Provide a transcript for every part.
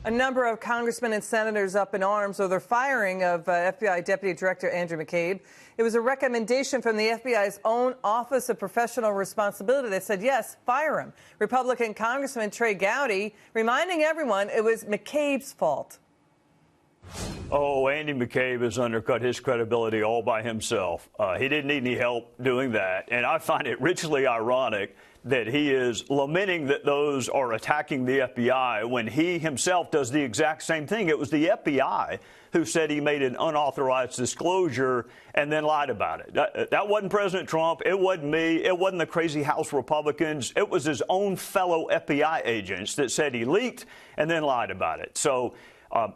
A number of congressmen and senators up in arms over the firing of FBI Deputy Director Andrew McCabe. It was a recommendation from the FBI's own Office of Professional Responsibility that said, yes, fire him. Republican Congressman Trey Gowdy reminding everyone it was McCabe's fault. Oh, Andy McCabe has undercut his credibility all by himself. He didn't need any help doing that. And I find it richly ironic that he is lamenting that those are attacking the FBI when he himself does the exact same thing. It was the FBI who said he made an unauthorized disclosure and then lied about it. That wasn't President Trump. It wasn't me. It wasn't the crazy House Republicans. It was his own fellow FBI agents that said he leaked and then lied about it. So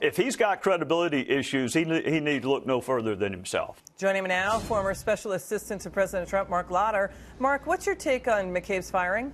if he's got credibility issues, he needs to look no further than himself. Joining me now, former Special Assistant to President Trump, Mark Lauder. Mark, what's your take on McCabe's firing?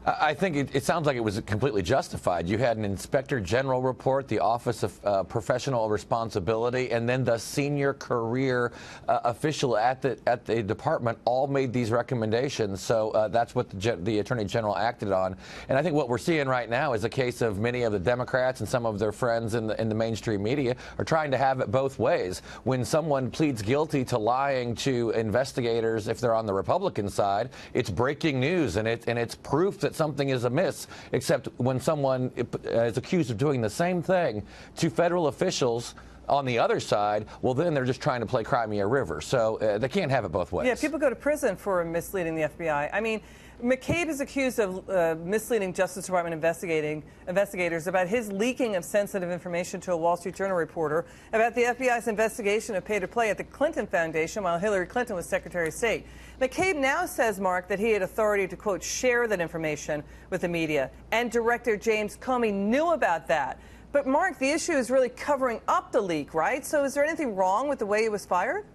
I think it sounds like it was completely justified. You had an Inspector General report, the Office of Professional Responsibility, and then the senior career official at the department all made these recommendations. So that's what the Attorney General acted on. And I think what we're seeing right now is a case of many of the Democrats and some of their friends in the mainstream media are trying to have it both ways. When someone pleads guilty to lying to investigators, if they're on the Republican side, it's breaking news and it's proof that something is amiss, except when someone is accused of doing the same thing to federal officials on the other side, well, then they're just trying to play Cry Me a River. So they can't have it both ways. Yeah, people go to prison for misleading the FBI. I mean, McCabe is accused of misleading Justice Department investigators about his leaking of sensitive information to a Wall Street Journal reporter about the FBI's investigation of pay-to-play at the Clinton Foundation while Hillary Clinton was Secretary of State. McCabe now says, Mark, that he had authority to, quote, share that information with the media, and Director James Comey knew about that. But, Mark, the issue is really covering up the leak, right? So is there anything wrong with the way he was fired?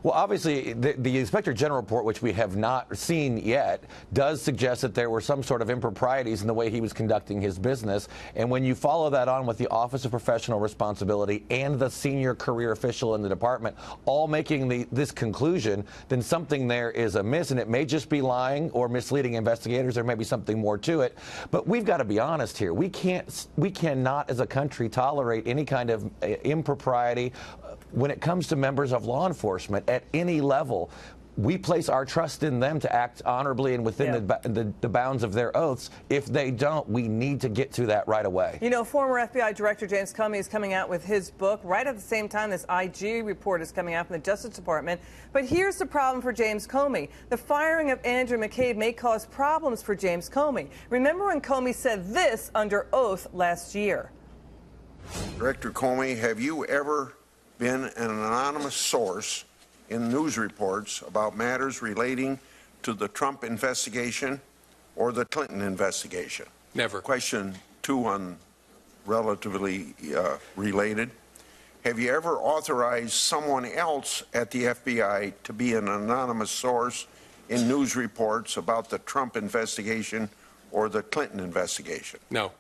Well, obviously, the Inspector General report, which we have not seen yet, does suggest that there were some sort of improprieties in the way he was conducting his business. And when you follow that on with the Office of Professional Responsibility and the senior career official in the department all making this conclusion, then something there is amiss. And it may just be lying or misleading investigators. There may be something more to it. But we've got to be honest here. We cannot, as a country, tolerate any kind of impropriety when it comes to members of law enforcement at any level. We place our trust in them to act honorably and within the bounds of their oaths. If they don't, we need to get to that right away. You know, former FBI Director James Comey is coming out with his book right at the same time this IG report is coming out from the Justice Department. But here's the problem for James Comey. The firing of Andrew McCabe may cause problems for James Comey. Remember when Comey said this under oath last year? Director Comey, have you ever been an anonymous source in news reports about matters relating to the Trump investigation or the Clinton investigation? Never. Question 2 on relatively related. Have you ever authorized someone else at the FBI to be an anonymous source in news reports about the Trump investigation or the Clinton investigation? No.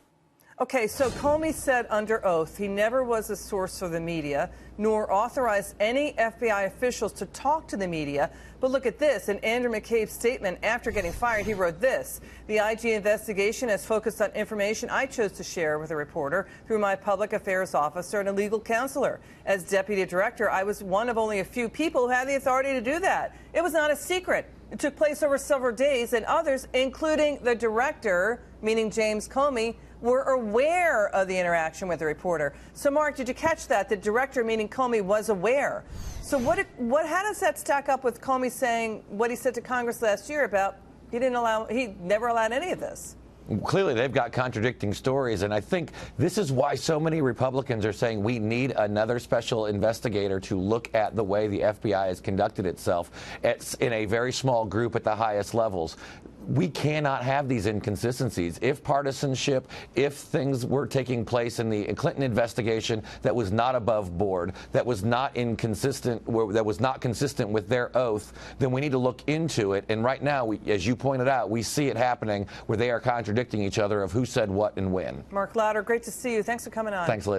Okay, so Comey said under oath he never was a source for the media, nor authorized any FBI officials to talk to the media. But look at this. In Andrew McCabe's statement after getting fired, he wrote this: the IG investigation has focused on information I chose to share with a reporter through my public affairs officer and a legal counselor. As deputy director, I was one of only a few people who had the authority to do that. It was not a secret. It took place over several days, and others, including the director, meaning James Comey, were aware of the interaction with the reporter. So, Mark, did you catch that? The director, meaning Comey, was aware. So how does that stack up with Comey saying what he said to Congress last year about he never allowed any of this? Clearly, they've got contradicting stories, and I think this is why so many Republicans are saying we need another special investigator to look at the way the FBI has conducted itself in a very small group at the highest levels. We cannot have these inconsistencies. If partisanship, if things were taking place in the Clinton investigation that was not above board, that was not consistent with their oath, then we need to look into it. And right now, as you pointed out, we see it happening where they are contradicting each other of who said what and when. Mark Lauder, great to see you. Thanks for coming on. Thanks, Liz.